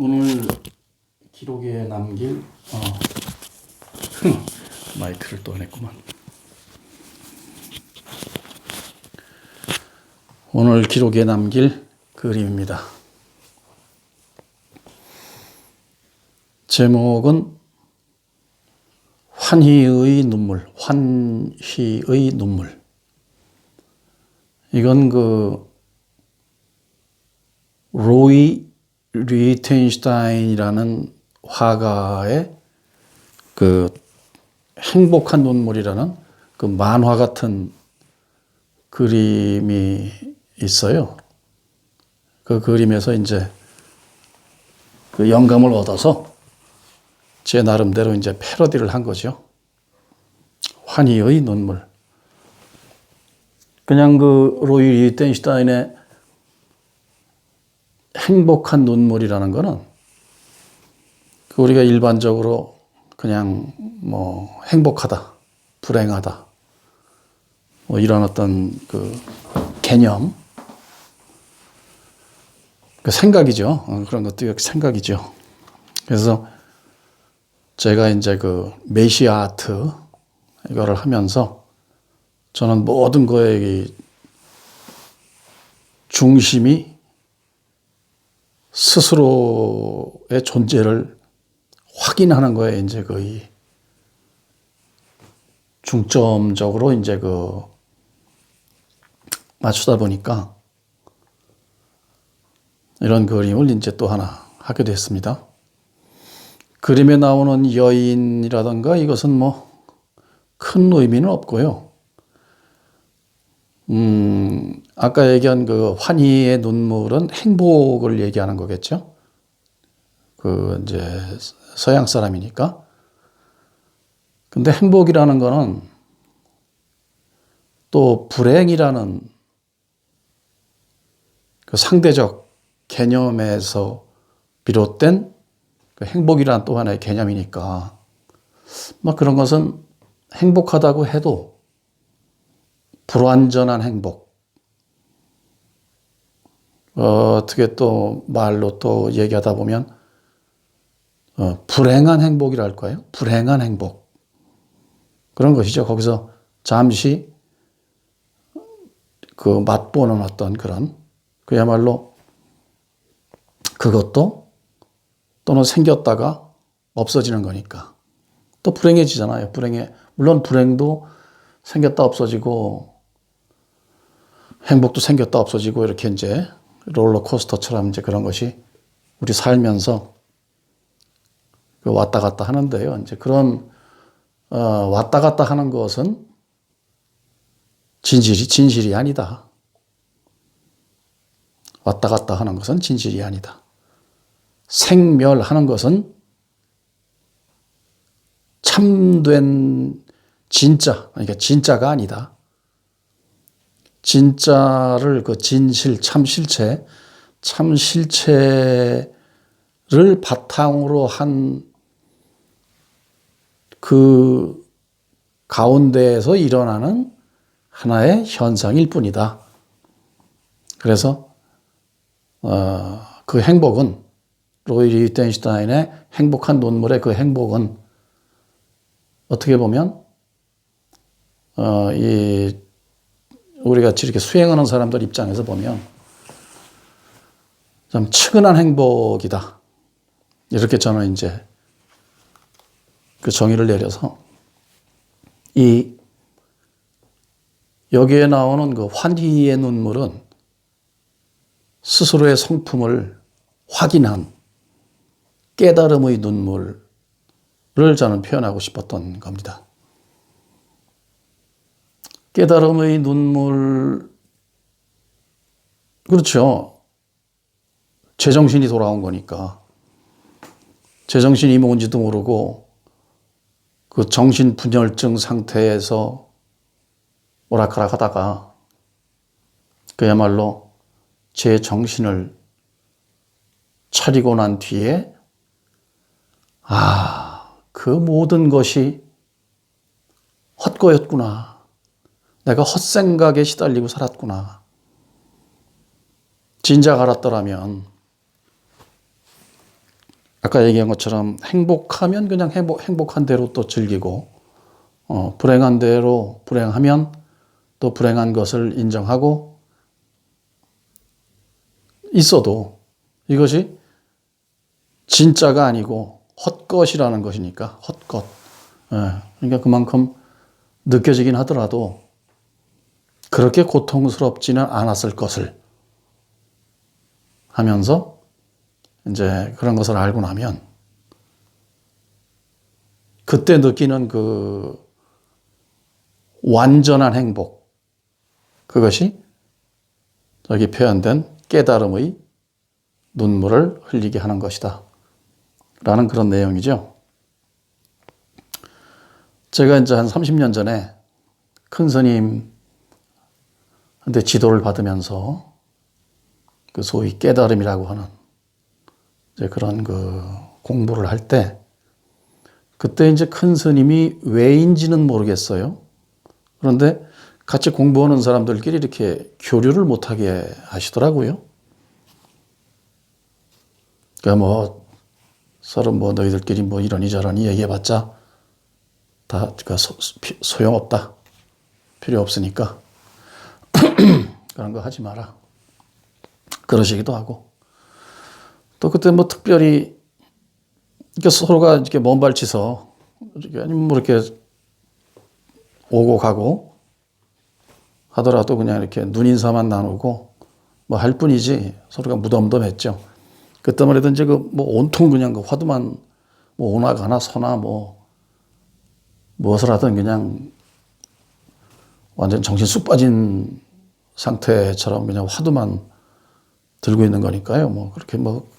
오늘 기록에 남길 마이크를 또 냈구만. 오늘 기록에 남길 그림입니다. 제목은 환희의 눈물, 환희의 눈물. 이건 로이 리텐슈타인이라는 화가의 행복한 눈물이라는 만화 같은 그림이 있어요. 그 그림에서 이제 영감을 얻어서 제 나름대로 이제 패러디를 한 거죠. 환희의 눈물. 그냥 로이 리텐슈타인의 행복한 눈물이라는 거는 우리가 일반적으로 그냥 행복하다, 불행하다, 이런 어떤 개념, 생각이죠. 그런 것도 생각이죠. 그래서 제가 이제 메시아 아트 이거를 하면서 저는 모든 거의 중심이 스스로의 존재를 확인하는 거에 이제 거의 중점적으로 이제 맞추다 보니까 이런 그림을 이제 또 하나 하게 됐습니다. 그림에 나오는 여인이라든가 이것은 큰 의미는 없고요. 아까 얘기한 환희의 눈물은 행복을 얘기하는 거겠죠. 이제 서양 사람이니까. 근데 행복이라는 거는 또 불행이라는 상대적 개념에서 비롯된 행복이라는 또 하나의 개념이니까 그런 것은 행복하다고 해도 불완전한 행복. 어떻게 또 말로 또 얘기하다 보면 불행한 행복이랄까요? 불행한 행복. 그런 것이죠. 거기서 잠시 맛보는 어떤 그런 그야말로 그것도 또는 생겼다가 없어지는 거니까 또 불행해지잖아요. 물론 불행도 생겼다 없어지고 행복도 생겼다 없어지고 이렇게 이제 롤러코스터처럼 이제 그런 것이 우리 살면서 왔다 갔다 하는데요. 이제 그런 왔다 갔다 하는 것은 진실이 아니다. 왔다 갔다 하는 것은 진실이 아니다. 생멸하는 것은 참된 진짜, 그러니까 진짜가 아니다. 진짜를 진실, 참실체를 바탕으로 한 가운데에서 일어나는 하나의 현상일 뿐이다. 그래서 행복은 로이 리텐슈타인의 행복한 눈물의 행복은 어떻게 보면 우리가 이렇게 수행하는 사람들 입장에서 보면 좀 측은한 행복이다. 이렇게 저는 이제 정의를 내려서 여기에 나오는 환희의 눈물은 스스로의 성품을 확인한 깨달음의 눈물을 저는 표현하고 싶었던 겁니다. 깨달음의 눈물, 그렇죠. 제정신이 돌아온 거니까. 제정신이 뭔지도 모르고 정신분열증 상태에서 오락가락 하다가 그야말로 제 정신을 차리고 난 뒤에 그 모든 것이 헛거였구나. 내가 헛생각에 시달리고 살았구나. 진작 알았더라면 아까 얘기한 것처럼 행복하면 그냥 행복한 대로 또 즐기고, 불행한 대로 불행하면 또 불행한 것을 인정하고 있어도 이것이 진짜가 아니고 헛것이라는 것이니까, 헛것. 그러니까 그만큼 느껴지긴 하더라도 그렇게 고통스럽지는 않았을 것을 하면서 이제 그런 것을 알고 나면 그때 느끼는 그 완전한 행복, 그것이 여기 표현된 깨달음의 눈물을 흘리게 하는 것이다 라는 그런 내용이죠. 제가 이제 한 30년 전에 큰 스님한테 지도를 받으면서 그 소위 깨달음이라고 하는 이제 그런 그 공부를 할 때, 그때 이제 큰 스님이 왜인지는 모르겠어요. 그런데 같이 공부하는 사람들끼리 이렇게 교류를 못하게 하시더라고요. 그러니까 뭐 서로 뭐 너희들끼리 뭐 이러니 저러니 얘기해봤자 다 소용없다. 필요 없으니까 그런 거 하지 마라. 그러시기도 하고, 또 그때 뭐 특별히 이렇게 서로가 이렇게 먼발치서 아니면 뭐 이렇게 오고 가고 하더라도 그냥 이렇게 눈인사만 나누고 뭐 할 뿐이지 서로가 무덤덤했죠. 그때만 해도 이제 그 뭐 온통 그냥 그 화두만 뭐 오나 가나 서나 뭐 무엇을 하든 그냥 완전 정신 쑥 빠진 상태처럼 그냥 화두만 들고 있는 거니까요. 뭐 그렇게 뭐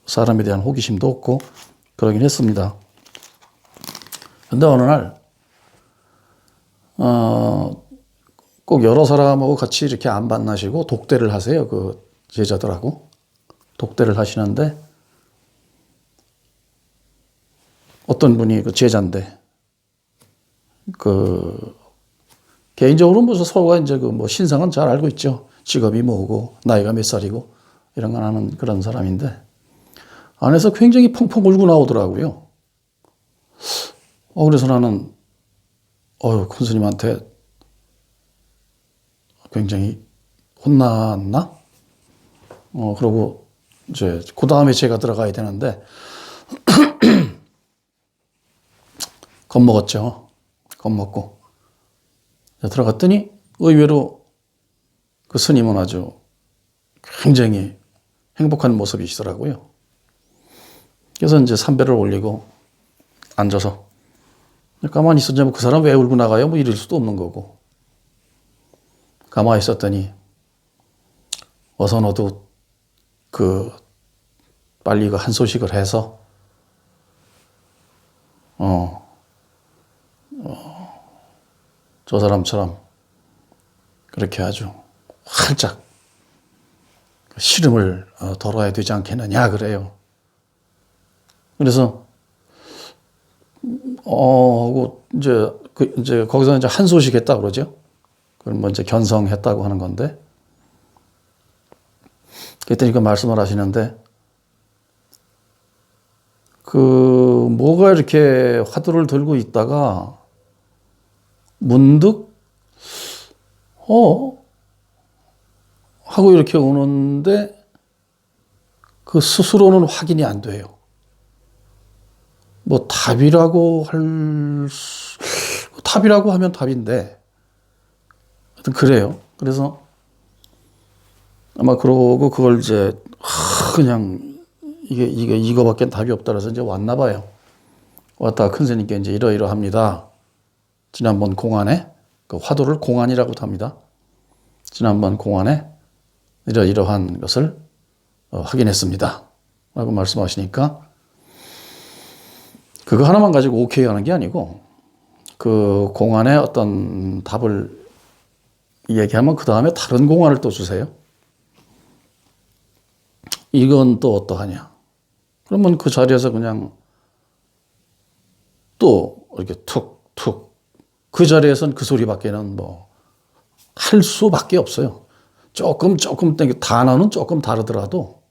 사람에 대한 호기심도 없고 그러긴 했습니다. 근데 어느 날, 꼭 여러 사람하고 같이 이렇게 안 만나시고 독대를 하세요. 그 제자들하고. 독대를 하시는데, 어떤 분이 그 제자인데, 개인적으로 뭐 서로가 이제 그 뭐 신상은 잘 알고 있죠. 직업이 뭐고, 나이가 몇 살이고, 이런 건 아는 그런 사람인데, 안에서 굉장히 펑펑 울고 나오더라고요. 그래서 나는, 큰 스님한테 굉장히 혼났나? 그러고 이제 그 다음에 제가 들어가야 되는데 겁먹었죠. 겁먹고 들어갔더니 의외로 그 스님은 아주 굉장히 행복한 모습이시더라고요. 그래서 이제 삼배를 올리고 앉아서 가만히 있었는데 그 사람 왜 울고 나가요? 뭐 이럴 수도 없는 거고. 가만히 있었더니 어서 너도 빨리 한 소식을 해서 저 사람처럼 그렇게 아주 활짝 시름을 덜어야 되지 않겠느냐 그래요. 그래서 이제 거기서 이제 한 소식 했다 그러죠. 그걸 먼저 견성했다고 하는 건데, 그랬더니 그 말씀을 하시는데, 뭐가 이렇게 화두를 들고 있다가 문득 하고 이렇게 오는데 그 스스로는 확인이 안 돼요. 뭐 답이라고 하면 답인데 하여튼 그래요. 그래서 아마 그러고 그걸 이제 그냥 이거밖에 답이 없다 그래서 이제 왔나 봐요. 왔다가 큰 스님께 이제 이러이러합니다. 지난번 공안에 그 화두를 공안이라고도 합니다. 지난번 공안에 이러이러한 것을 확인했습니다. 라고 말씀하시니까 그거 하나만 가지고 오케이 하는 게 아니고 그 공안에 어떤 답을 얘기하면 그 다음에 다른 공안을 또 주세요. 이건 또 어떠하냐. 그러면 그 자리에서 그냥 또 이렇게 툭툭 그 자리에선 그 소리밖에는 뭐 할 수밖에 없어요. 조금 단어는 조금 다르더라도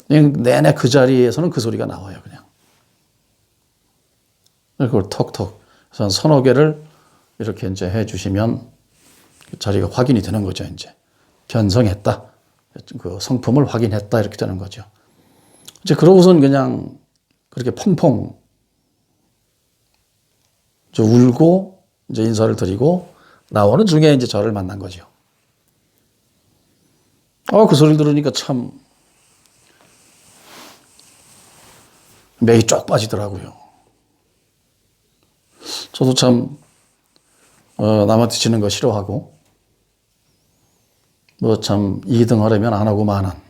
그냥 내내 그 자리에서는 그 소리가 나와요, 그냥. 그걸 톡톡. 그래서 서너 개를 이렇게 이제 해 주시면 그 자리가 확인이 되는 거죠, 이제. 견성했다. 그 성품을 확인했다. 이렇게 되는 거죠. 이제 그러고선 그냥 그렇게 펑펑 울고 이제 인사를 드리고 나오는 중에 이제 저를 만난 거죠. 그 소리를 들으니까 참 맥이 쫙 빠지더라고요. 저도 참 남한테 지는 거 싫어하고 뭐 참 2등 하려면 안 하고 만한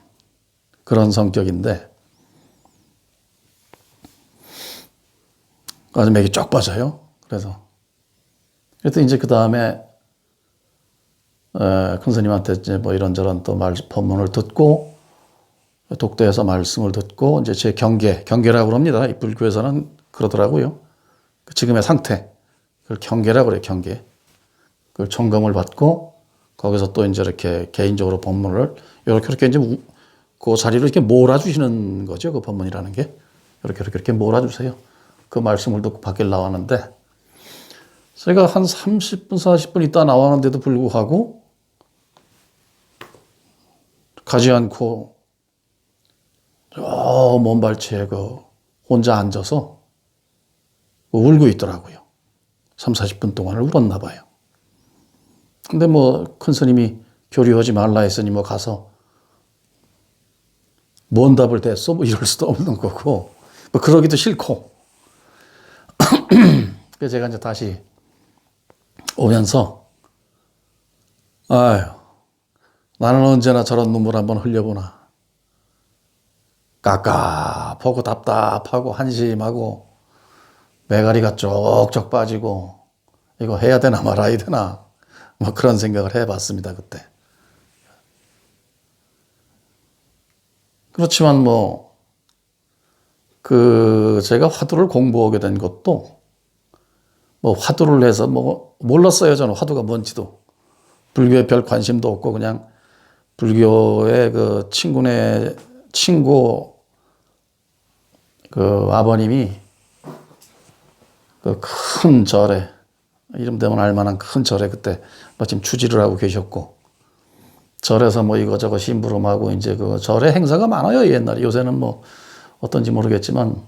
그런 성격인데 아주 맥이 쫙 빠져요. 그래서 이제 그 다음에 큰 스님한테 이제 뭐 이런저런 또 법문을 듣고 독도에서 말씀을 듣고 이제 제 경계라고 합니다. 이 불교에서는 그러더라고요. 지금의 상태, 그걸 경계라고 그래요. 경계. 그걸 점검을 받고 거기서 또 이제 이렇게 개인적으로 법문을 이렇게 이제 그 자리로 이렇게 몰아주시는 거죠. 그 법문이라는 게 이렇게 몰아주세요. 그 말씀을 듣고 밖에 나왔는데 제가 한 30분, 40분 있다 나왔는데도 불구하고 가지 않고 저 먼 발치에 혼자 앉아서 울고 있더라고요. 3, 40분 동안을 울었나 봐요. 근데 뭐 큰 스님이 교류하지 말라 했으니 뭐 가서 뭔 답을 댔어? 뭐 이럴 수도 없는 거고 뭐 그러기도 싫고 그래서 제가 이제 다시 오면서 아유 나는 언제나 저런 눈물 한번 흘려보나 깝깝하고 답답하고 한심하고 매가리가 쪽쪽 빠지고 이거 해야 되나 말아야 되나 뭐 그런 생각을 해봤습니다 그때. 그렇지만 뭐 제가 화두를 공부하게 된 것도 뭐 화두를 해서 뭐 몰랐어요. 저는 화두가 뭔지도. 불교에 별 관심도 없고 그냥 불교의 그 친구 그 아버님이 그 큰 절에 이름 되면 알만한 큰 절에 그때 마침 주지를 하고 계셨고 절에서 뭐 이거저거 심부름하고 이제 그 절에 행사가 많아요. 옛날에. 요새는 뭐 어떤지 모르겠지만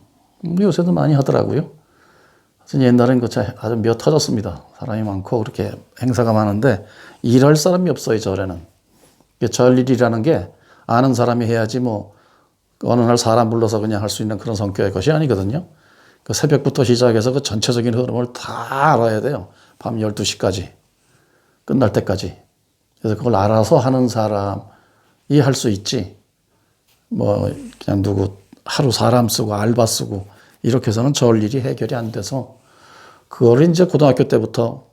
요새도 많이 하더라고요. 옛날엔 아주 몇 터졌습니다. 사람이 많고 그렇게 행사가 많은데 일할 사람이 없어요. 절에는. 절일이라는 게 아는 사람이 해야지 뭐 어느 날 사람 불러서 그냥 할 수 있는 그런 성격의 것이 아니거든요. 그 새벽부터 시작해서 그 전체적인 흐름을 다 알아야 돼요. 밤 12시까지. 끝날 때까지. 그래서 그걸 알아서 하는 사람이 할 수 있지. 뭐 그냥 누구 하루 사람 쓰고 알바 쓰고 이렇게 해서는 절 일이 해결이 안 돼서 그걸 이제 고등학교 때부터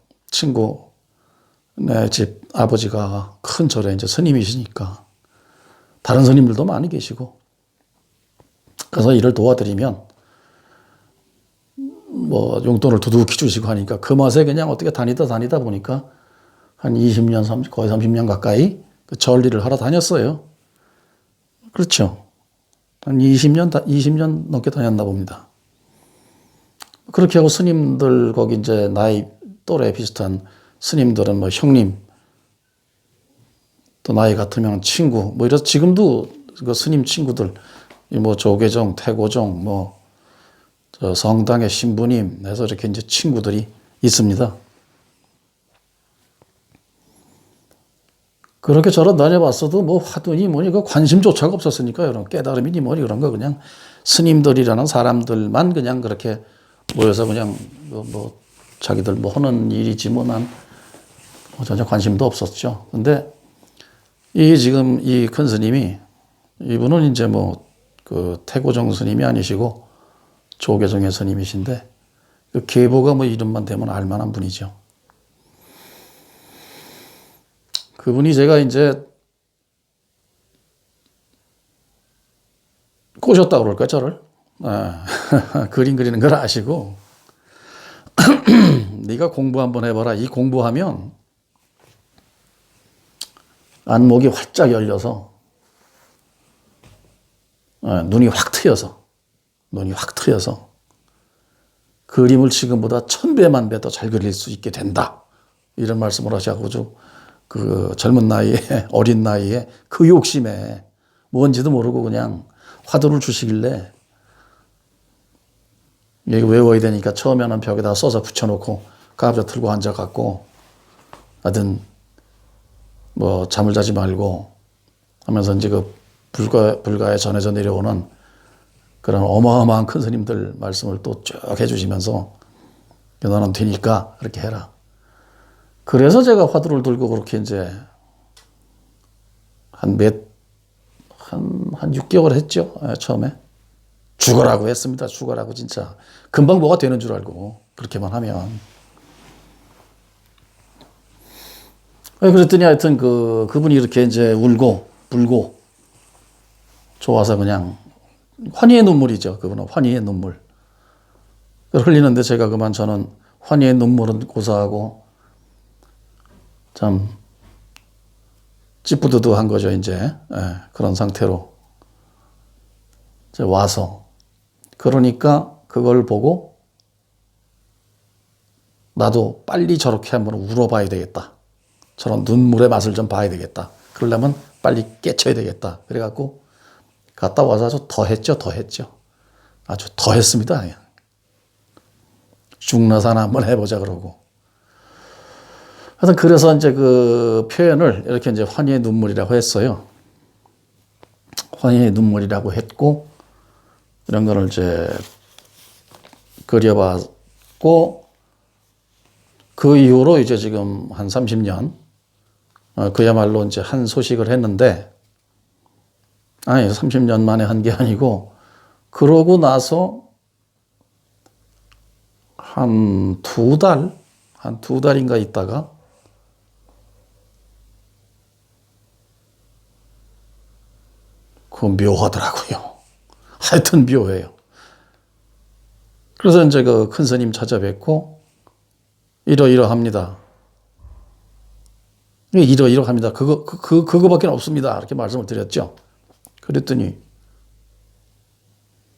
내 집 아버지가 큰 절에 이제 스님이시니까 다른 스님들도 많이 계시고 그래서 일을 도와드리면 뭐 용돈을 두둑히 주시고 하니까 그 맛에 그냥 어떻게 다니다 보니까 한 20년, 거의 30년 가까이 그 절 일을 하러 다녔어요. 그렇죠. 한 20년 넘게 다녔나 봅니다. 그렇게 하고 스님들 거기 이제 나이 또래 비슷한 스님들은 뭐 형님 또 나이 같으면 친구 뭐 이래서 지금도 그 스님 친구들 뭐 조계종, 태고종 뭐 저 성당의 신부님 해서 이렇게 이제 친구들이 있습니다. 그렇게 저런 다녀봤어도 뭐 화두니 뭐니 그 관심조차가 없었으니까 이런 깨달음이니 뭐니 그런 거 그냥 스님들이라는 사람들만 그냥 그렇게 모여서 그냥 뭐 자기들 뭐 하는 일이지 뭐 난 전혀 관심도 없었죠. 근데 지금 이 큰 스님이 이분은 이제 뭐 그 태고정 스님이 아니시고 조계종의 스님이신데 그 계보가 뭐 이름만 되면 알만한 분이죠. 그분이 제가 이제 꼬셨다고 그럴까요, 저를? 그림 그리는 걸 아시고 네가 공부 한번 해봐라. 이 공부하면 안목이 활짝 열려서 눈이 확 트여서 그림을 지금보다 1000배만 더 잘 그릴 수 있게 된다. 이런 말씀을 하셔가지고 그 젊은 나이에 어린 나이에 그 욕심에 뭔지도 모르고 그냥 화두를 주시길래 이거 외워야 되니까 처음에는 벽에다 써서 붙여놓고 가부좌 틀고 앉아갖고 하여튼 뭐 잠을 자지 말고 하면서 이제 그 불가에 전해져 내려오는 그런 어마어마한 큰 스님들 말씀을 또 쭉 해주시면서 너는 되니까 그렇게 해라. 그래서 제가 화두를 들고 그렇게 이제 한 6개월 했죠. 처음에. 죽어라고 했습니다. 죽어라고 진짜. 금방 뭐가 되는 줄 알고 그렇게만 하면. 그랬더니 하여튼 그분이 이렇게 이제 울고 불고 좋아서 그냥 환희의 눈물이죠. 그분은 환희의 눈물. 흘리는데 제가 저는 환희의 눈물은 고사하고 참 찌뿌드드한 거죠. 이제 그런 상태로 이제 와서 그러니까 그걸 보고 나도 빨리 저렇게 한번 울어봐야 되겠다. 저런 눈물의 맛을 좀 봐야 되겠다. 그러려면 빨리 깨쳐야 되겠다. 그래갖고 갔다 와서 아주 더 했죠. 아주 더 했습니다. 죽나 사나 한번 해보자 그러고. 하여튼 그래서 이제 그 표현을 이렇게 이제 환희의 눈물이라고 했어요. 환희의 눈물이라고 했고, 이런 거를 이제 그려봤고, 그 이후로 이제 지금 한 30년, 그야말로 이제 한 소식을 했는데, 아니, 30년 만에 한 게 아니고, 그러고 나서 한 2달인가 있다가, 묘하더라고요. 하여튼 묘해요. 그래서 이제 그 큰 스님 찾아뵙고, 이러이러합니다. 이러이러합니다. 그거밖에 없습니다. 이렇게 말씀을 드렸죠. 그랬더니,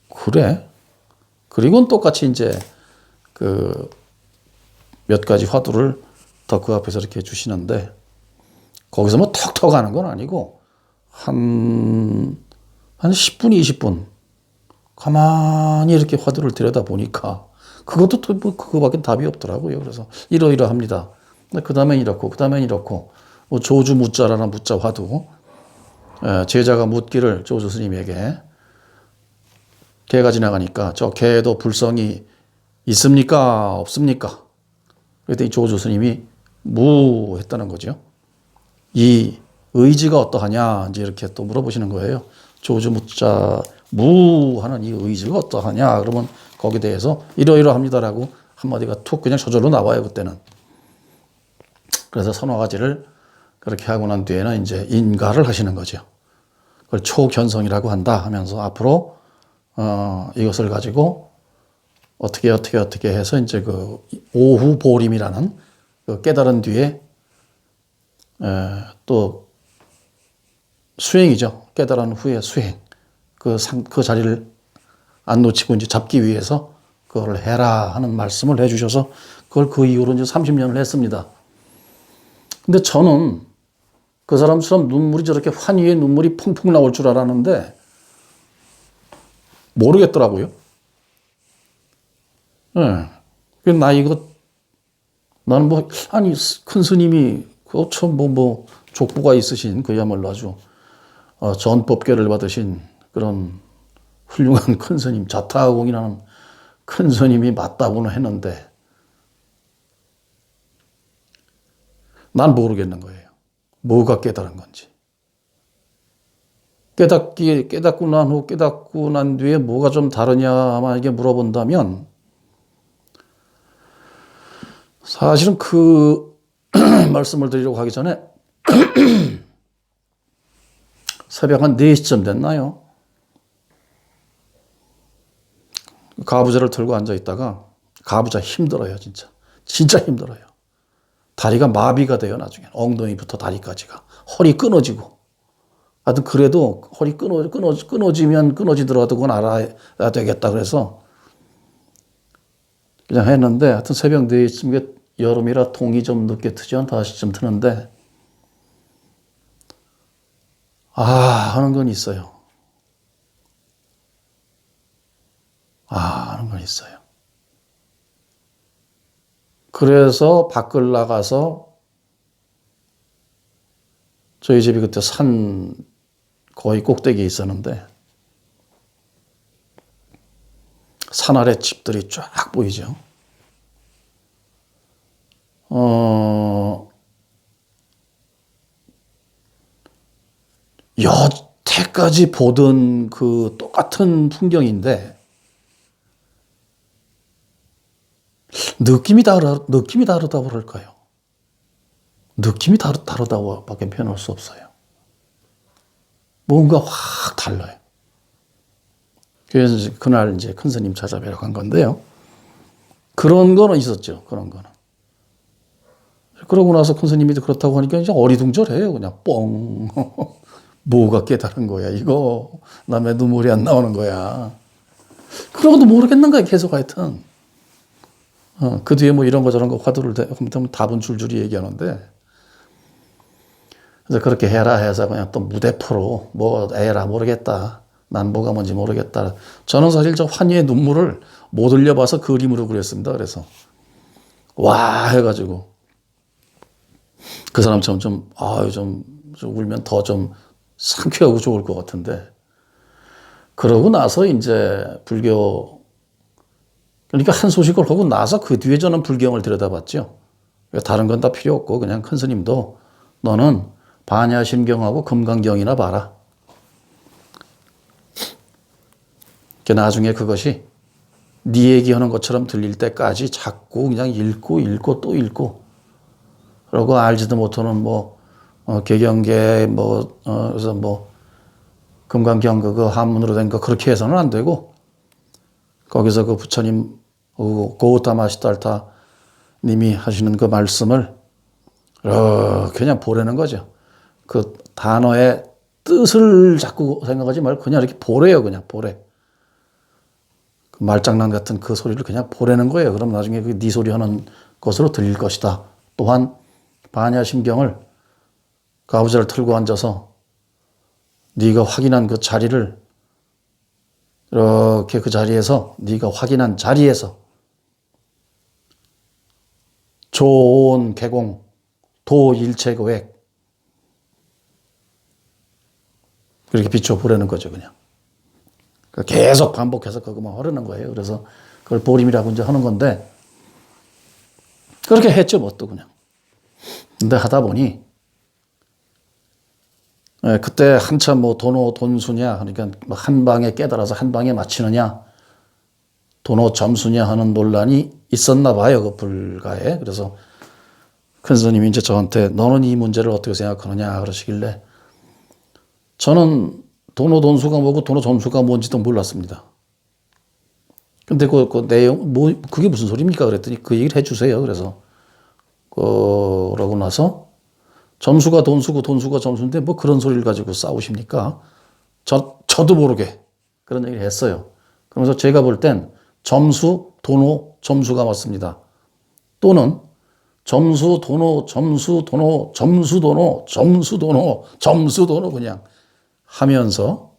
그래? 그리고는 똑같이 이제 몇 가지 화두를 더 그 앞에서 이렇게 주시는데, 거기서 뭐 턱턱 하는 건 아니고, 한 10분, 20분, 가만히 이렇게 화두를 들여다보니까, 그것도 또 뭐 그거밖에 답이 없더라고요. 그래서 이러이러합니다. 그 다음엔 이렇고, 뭐 조주 묻자라는 묻자 화두, 제자가 묻기를 조주 스님에게, 개가 지나가니까 저 개도 불성이 있습니까? 없습니까? 그랬더니 조주 스님이 했다는 거죠. 이 의지가 어떠하냐? 이제 이렇게 또 물어보시는 거예요. 조주 묻자 하는 이 의지가 어떠하냐? 그러면 거기에 대해서 이러이러합니다라고 한마디가 툭 그냥 저절로 나와요, 그때는. 그래서 서너 가지를 그렇게 하고 난 뒤에는 이제 인가를 하시는 거죠. 그걸 초견성이라고 한다 하면서 앞으로 이것을 가지고 어떻게 해서 이제 그 오후 보림이라는 그 깨달은 뒤에 또 수행이죠. 깨달은 후에 수행. 그 자리를 안 놓치고 이제 잡기 위해서 그걸 해라 하는 말씀을 해주셔서 그걸 그 이후로 이제 30년을 했습니다. 근데 저는 그 사람처럼 눈물이 저렇게 환희의 눈물이 펑펑 나올 줄 알았는데 모르겠더라고요. 나는 큰 스님이 족보가 있으신 그야말로 아주 전법계를 받으신 그런 훌륭한 큰 스님, 자타공이라는 큰 스님이 맞다고는 했는데 난 모르겠는 거예요. 뭐가 깨달은 건지. 깨닫고 난 뒤에 뭐가 좀 다르냐 만약에 물어본다면 사실은 그 말씀을 드리려고 하기 전에 새벽 한 4시쯤 됐나요? 가부좌를 들고 앉아있다가 가부좌 힘들어요, 진짜. 진짜 힘들어요. 다리가 마비가 돼요, 나중에. 엉덩이부터 다리까지가. 허리 끊어지고. 하여튼 그래도 허리 끊어지면 끊어지더라도 그건 알아야 되겠다 그래서 그냥 했는데 하여튼 새벽 4시쯤 여름이라 통이 좀 늦게 트죠. 한 5시쯤 트는데 하는 건 있어요. 하는 건 있어요. 그래서 밖을 나가서 저희 집이 그때 산 거의 꼭대기에 있었는데 산 아래 집들이 쫙 보이죠. 여태까지 보던 그 똑같은 풍경인데 느낌이 다르다고 그럴까요? 느낌이 다르다고 밖에 표현할 수 없어요. 뭔가 확 달라요. 그래서 그날 이제 큰 스님 찾아뵈러 간 건데요. 그런 거는 있었죠. 그런 거는. 그러고 나서 큰 스님이 그렇다고 하니까 이제 어리둥절해요. 그냥 뻥. 뭐가 깨달은 거야, 이거. 남의 눈물이 안 나오는 거야. 그러고도 모르겠는 거야, 계속 하여튼. 그 뒤에 뭐 이런 거 저런 거 화두를 답은 줄줄이 얘기하는데. 그래서 그렇게 해라 해서 그냥 또 무대포로 뭐 에라 모르겠다. 난 뭐가 뭔지 모르겠다. 저는 사실 저 환희의 눈물을 못 흘려봐서 그림으로 그렸습니다. 그래서 와 해가지고 그 사람처럼 좀 울면 더 좀 상쾌하고 좋을 것 같은데 그러고 나서 이제 불교 그러니까 한 소식을 하고 나서 그 뒤에 저는 불경을 들여다봤죠. 다른 건 다 필요 없고 그냥 큰 스님도 너는 반야심경하고 금강경이나 봐라. 나중에 그것이 네 얘기하는 것처럼 들릴 때까지 자꾸 그냥 읽고 또 읽고 그러고 알지도 못하는 개경계 그래서 금강경 그거 한문으로 된 거 그렇게 해서는 안 되고 거기서 그 부처님 고우타마시달타 님이 하시는 그 말씀을 그냥 보라는 거죠. 그 단어의 뜻을 자꾸 생각하지 말고 그냥 이렇게 보래요. 그냥 보래. 그 말장난 같은 그 소리를 그냥 보라는 거예요. 그럼 나중에 그 네 소리 하는 것으로 들릴 것이다. 또한 반야심경을 가부좌를 틀고 앉아서 네가 확인한 그 자리를 이렇게 그 자리에서 네가 확인한 자리에서 조온 개공 도일체고액 그렇게 비춰보라는 거죠. 그냥 계속 반복해서 그것만 하려는 거예요. 그래서 그걸 보림이라고 이제 하는 건데 그렇게 했죠. 뭐 또 그냥 근데 하다 보니 그때 한참 도노 돈수냐 그러니까 한 방에 깨달아서 한 방에 맞히느냐 도노 점수냐 하는 논란이 있었나 봐요. 그 불가에. 그래서 큰 스님이 이제 저한테 너는 이 문제를 어떻게 생각하느냐 그러시길래 저는 도노 돈수가 뭐고 도노 점수가 뭔지도 몰랐습니다. 근데 그 내용 그게 무슨 소리입니까 그랬더니 그 얘기를 해주세요. 그래서 그러고 나서 점수가 돈수고 돈수가 점수인데 뭐 그런 소리를 가지고 싸우십니까? 저도 모르게 그런 얘기를 했어요. 그러면서 제가 볼 땐 점수, 도노, 점수가 맞습니다. 또는 점수, 도노, 점수, 도노, 점수, 도노, 점수, 도노, 점수, 도노 그냥 하면서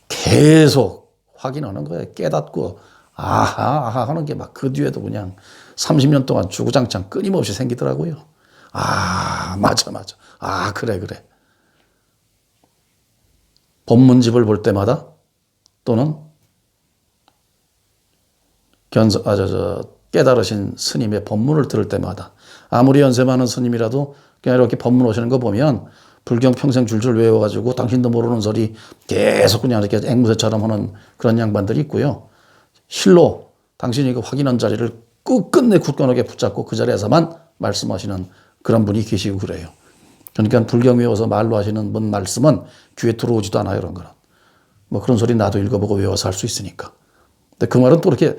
계속 확인하는 거예요. 깨닫고 아하 하는 게 막 그 뒤에도 그냥 30년 동안 주구장창 끊임없이 생기더라고요. 맞아. 그래. 법문집을 볼 때마다 또는 깨달으신 스님의 법문을 들을 때마다 아무리 연세 많은 스님이라도 그냥 이렇게 법문 오시는 거 보면 불경 평생 줄줄 외워가지고 당신도 모르는 소리 계속 그냥 이렇게 앵무새처럼 하는 그런 양반들이 있고요. 실로 당신이 그 확인한 자리를 끝끝내 굳건하게 붙잡고 그 자리에서만 말씀하시는 그런 분이 계시고 그래요. 그러니까 불경 외워서 말로 하시는 분 말씀은 귀에 들어오지도 않아요. 이런 거는. 뭐 그런 소리 나도 읽어보고 외워서 할 수 있으니까. 근데 그 말은 또 이렇게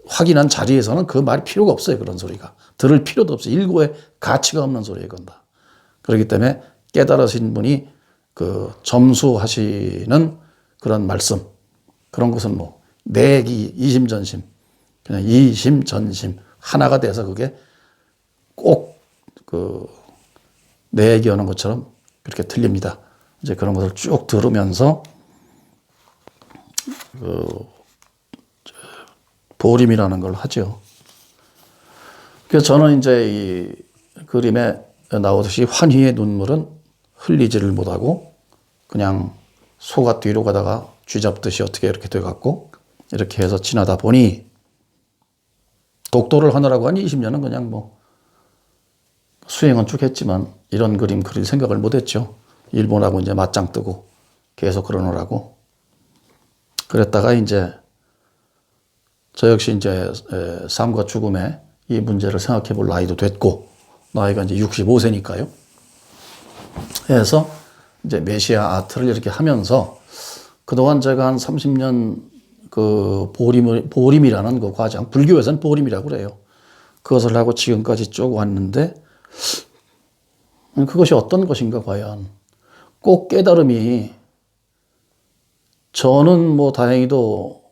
확인한 자리에서는 그 말이 필요가 없어요. 그런 소리가. 들을 필요도 없어요. 일고의 가치가 없는 소리에 건다. 그렇기 때문에 깨달으신 분이 그 점수하시는 그런 말씀, 그런 것은 뭐 내기 이심전심, 그냥 이심전심 하나가 돼서 그게 꼭 그 내기하는 것처럼 그렇게 들립니다. 이제 그런 것을 쭉 들으면서 그 보림이라는 걸 하죠. 그래서 저는 이제 이 그림에 나오듯이 환희의 눈물은 흘리지를 못하고 그냥 소가 뒤로 가다가 쥐잡듯이 어떻게 이렇게 돼갖고 이렇게 해서 지나다 보니 독도를 하느라고 한 20년은 그냥 뭐 수행은 쭉 했지만 이런 그림 그릴 생각을 못했죠. 일본하고 이제 맞짱 뜨고 계속 그러느라고. 그랬다가 이제 저 역시 이제 삶과 죽음의 이 문제를 생각해 볼 나이도 됐고, 나이가 이제 65세니까요. 해서 이제 메시아 아트를 이렇게 하면서 그동안 제가 한 30년 그 보림이라는 그 과정, 불교에서는 보림이라고 그래요. 그것을 하고 지금까지 쭉 왔는데 그것이 어떤 것인가 과연. 꼭 깨달음이 저는 뭐 다행히도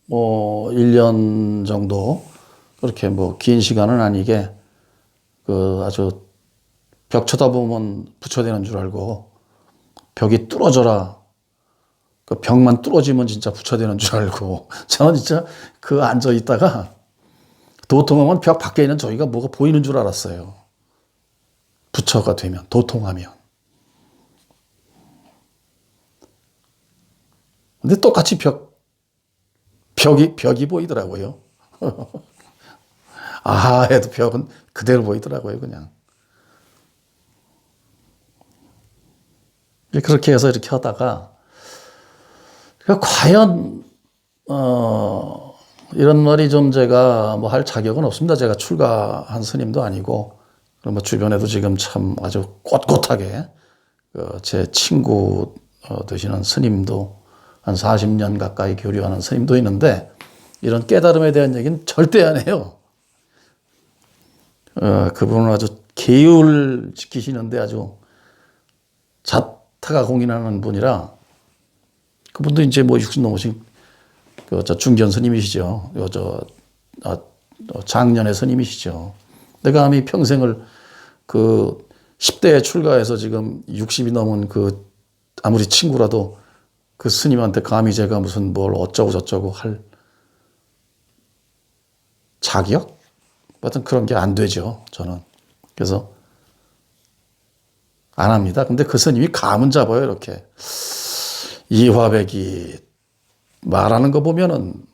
뭐 1년 정도 그렇게 뭐 긴 시간은 아니게 그 아주 벽 쳐다보면 부처되는 줄 알고 벽이 뚫어져라. 그 벽만 뚫어지면 진짜 부처되는 줄 알고 저는 진짜 그 앉아 있다가 도통하면 벽 밖에 있는 저희가 뭐가 보이는 줄 알았어요. 부처가 되면, 도통하면. 근데 똑같이 벽이 보이더라고요. 아, 해도 벽은 그대로 보이더라고요, 그냥. 그렇게 해서 이렇게 하다가, 과연, 이런 말이 좀 제가 뭐 할 자격은 없습니다. 제가 출가한 스님도 아니고, 뭐 주변에도 지금 참 아주 꼿꼿하게 제 친구 되시는 스님도 한 40년 가까이 교류하는 스님도 있는데 이런 깨달음에 대한 얘기는 절대 안 해요. 그분은 아주 계율 지키시는데 아주 자타가 공인하는 분이라 그분도 이제 뭐 60 넘으신 저 중견 스님이시죠. 장년의 스님이시죠. 내가 감히 평생을 그 10대에 출가해서 지금 60이 넘은 그 아무리 친구라도 그 스님한테 감히 제가 무슨 뭘 어쩌고 저쩌고 할 자격? 하여튼 그런 게 안 되죠, 저는. 그래서 안 합니다. 근데 그 스님이 감은 잡아요, 이렇게. 이화백이 말하는 거 보면은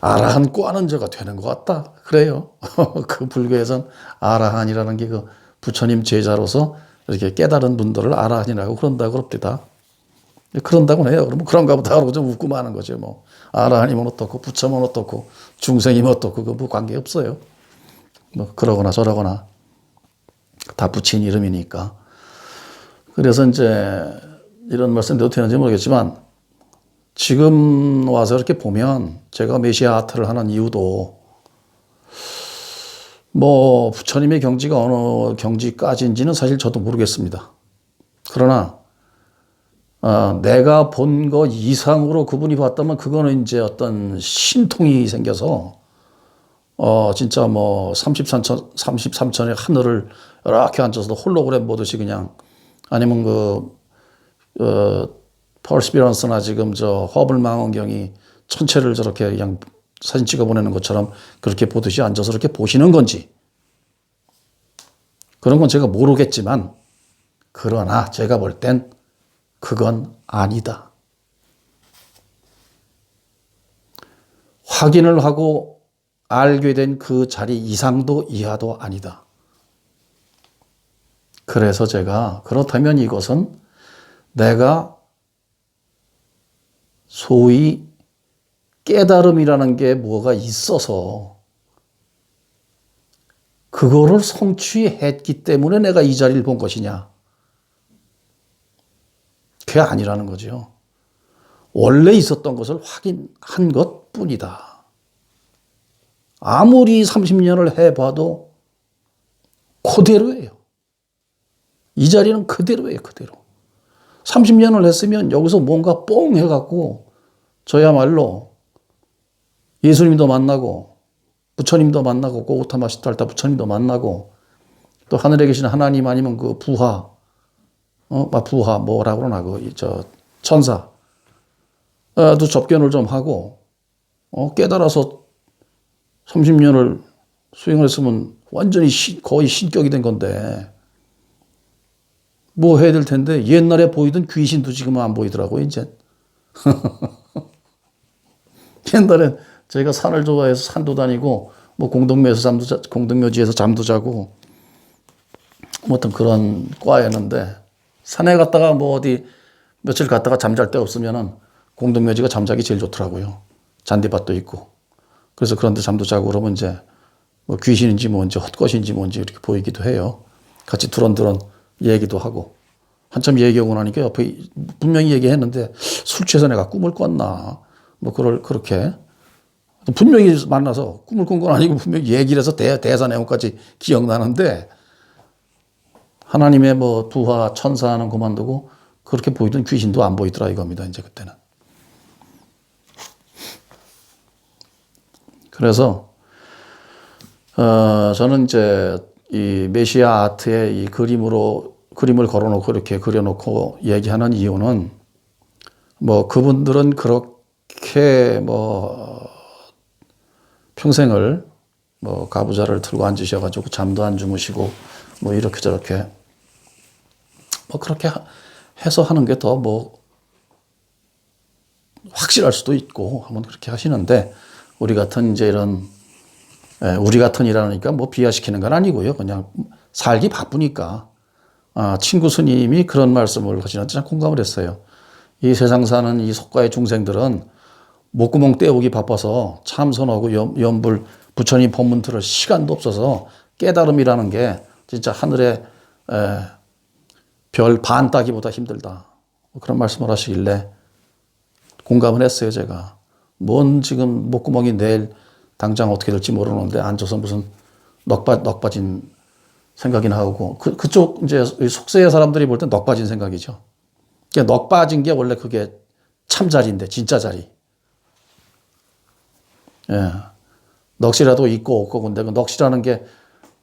아라한 꽈는 자가 되는 것 같다. 그래요. 그 불교에선 아라한이라는 게 그 부처님 제자로서 이렇게 깨달은 분들을 아라한이라고 그런다고 그럽니다. 그런다고 해요. 그러면 그런가 보다 하고 좀 웃고 마는 거죠. 뭐 아라한이면 어떻고 부처면 어떻고 중생이면 어떻고 그 뭐 관계 없어요. 뭐 그러거나 저러거나 다 붙인 이름이니까. 그래서 이제 이런 말씀도 어떻게 하는지 모르겠지만 지금 와서 이렇게 보면 제가 메시아 아트를 하는 이유도 뭐 부처님의 경지가 어느 경지까지인지는 사실 저도 모르겠습니다. 그러나 내가 본 거 이상으로 그분이 봤다면 그거는 이제 어떤 신통이 생겨서 진짜 뭐 33천의 하늘을 이렇게 앉아서 홀로그램 보듯이 그냥 아니면 퍼스피런스나 지금 저 허블 망원경이 천체를 저렇게 그냥 사진 찍어 보내는 것처럼 그렇게 보듯이 앉아서 이렇게 보시는 건지 그런 건 제가 모르겠지만 그러나 제가 볼 땐 그건 아니다. 확인을 하고 알게 된 그 자리 이상도 이하도 아니다. 그래서 제가 그렇다면 이것은 내가 소위 깨달음이라는 게 뭐가 있어서 그거를 성취했기 때문에 내가 이 자리를 본 것이냐. 그게 아니라는 거죠. 원래 있었던 것을 확인한 것 뿐이다. 아무리 30년을 해봐도 그대로예요. 이 자리는 그대로예요, 그대로. 30년을 했으면 여기서 뭔가 뽕 해갖고 저야말로 예수님도 만나고 부처님도 만나고 고우타마시탈타 부처님도 만나고 또 하늘에 계신 하나님 아니면 그 부하 부하 뭐라 그러나 천사 또 접견을 좀 하고 깨달아서 30년을 수행을 했으면 완전히 거의 신격이 된 건데 뭐 해야 될 텐데 옛날에 보이던 귀신도 지금은 안 보이더라고요, 이제. 옛날엔 저희가 산을 좋아해서 산도 다니고 뭐 공동묘지에서 잠도 자고 뭐 어떤 그런 과였는데 산에 갔다가 뭐 어디 며칠 갔다가 잠잘 데 없으면은 공동묘지가 잠자기 제일 좋더라고요. 잔디밭도 있고. 그래서 그런데 잠도 자고 그러면 이제 뭐 귀신인지 뭔지 헛것인지 뭔지 이렇게 보이기도 해요. 같이 두런두런 얘기도 하고. 한참 얘기하고 나니까 옆에 분명히 얘기했는데 술 취해서 내가 꿈을 꿨나. 뭐 그렇게. 분명히 만나서 꿈을 꾼 건 아니고 분명히 얘기를 해서 대사 내용까지 기억나는데 하나님의 뭐 부하 천사는 그만두고 그렇게 보이던 귀신도 안 보이더라 이겁니다. 이제 그때는. 그래서 저는 이제 이 메시아 아트에 이 그림을 걸어놓고 이렇게 그려놓고 얘기하는 이유는 뭐 그분들은 그렇게 뭐 평생을 뭐 가부좌를 틀고 앉으셔가지고 잠도 안 주무시고 뭐 이렇게 저렇게 뭐 그렇게 해서 하는 게 더 뭐 확실할 수도 있고 한번 그렇게 하시는데 우리 같은 이제 우리 같은 이라니까 뭐 비하시키는 건 아니고요. 그냥 살기 바쁘니까. 친구 스님이 그런 말씀을 하시는데 참 공감을 했어요. 이 세상 사는 이 속가의 중생들은 목구멍 때우기 바빠서 참선하고 염불 부처님 법문 들을 시간도 없어서 깨달음이라는 게 진짜 하늘에 별 반 따기보다 힘들다. 그런 말씀을 하시길래 공감을 했어요, 제가. 뭔 지금 목구멍이 내일 당장 어떻게 될지 모르는데 앉아서 무슨 넋빠진 생각이나 하고 그쪽 이제 속세의 사람들이 볼 땐 넋빠진 생각이죠. 넋 빠진 게 원래 그게 참 자리인데 진짜 자리. 예. 넋이라도 있고 없고 근데 그 넋이라는 게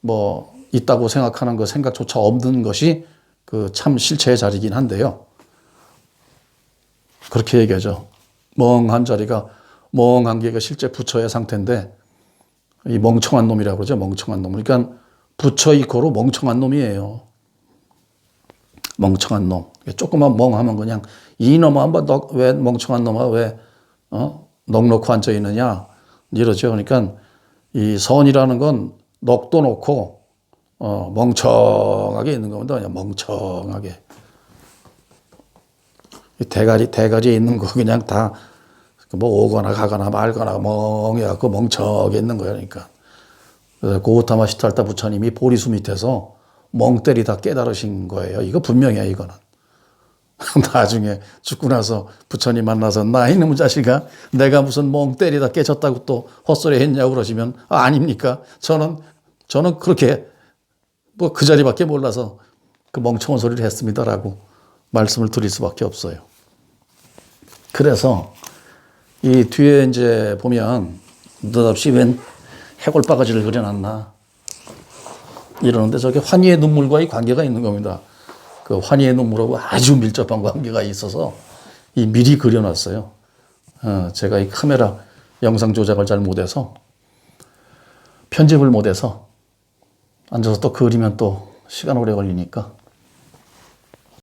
뭐 있다고 생각하는 그 생각조차 없는 것이 그 참 실체의 자리긴 한데요. 그렇게 얘기하죠. 멍한 자리가 멍한 게 실제 부처의 상태인데 이 멍청한 놈이라고 그러죠. 멍청한 놈. 그러니까 부처 이코로 멍청한 놈이에요. 멍청한 놈. 조금만 멍하면 그냥 이놈아 왜 멍청한 놈아 왜 넋놓고 앉아 있느냐 이러죠. 그러니까 이 선이라는 건 넋도 놓고 멍청하게 있는 겁니다. 그냥 멍청하게. 대가리에 있는 거 그냥 다 뭐 오거나 가거나 말거나 멍해갖고 멍청하게 있는 거예요. 그러니까. 그래서 고우타마 시탈타 부처님이 보리수 밑에서 멍 때리다 깨달으신 거예요. 이거 분명해요, 이거는. 나중에 죽고 나서 부처님 만나서 나 이놈의 자식아 내가 무슨 멍 때리다 깨졌다고 또 헛소리 했냐고 그러시면 아닙니까? 저는 그렇게 뭐 그 자리밖에 몰라서 그 멍청한 소리를 했습니다라고 말씀을 드릴 수밖에 없어요. 그래서 이 뒤에 이제 보면 느닷없이 웬 해골바가지를 그려놨나 이러는데 저게 환희의 눈물과의 관계가 있는 겁니다. 그 환희의 눈물하고 아주 밀접한 관계가 있어서 이 미리 그려놨어요. 제가 이 카메라 영상 조작을 잘 못해서 편집을 못해서 앉아서 또 그리면 또 시간 오래 걸리니까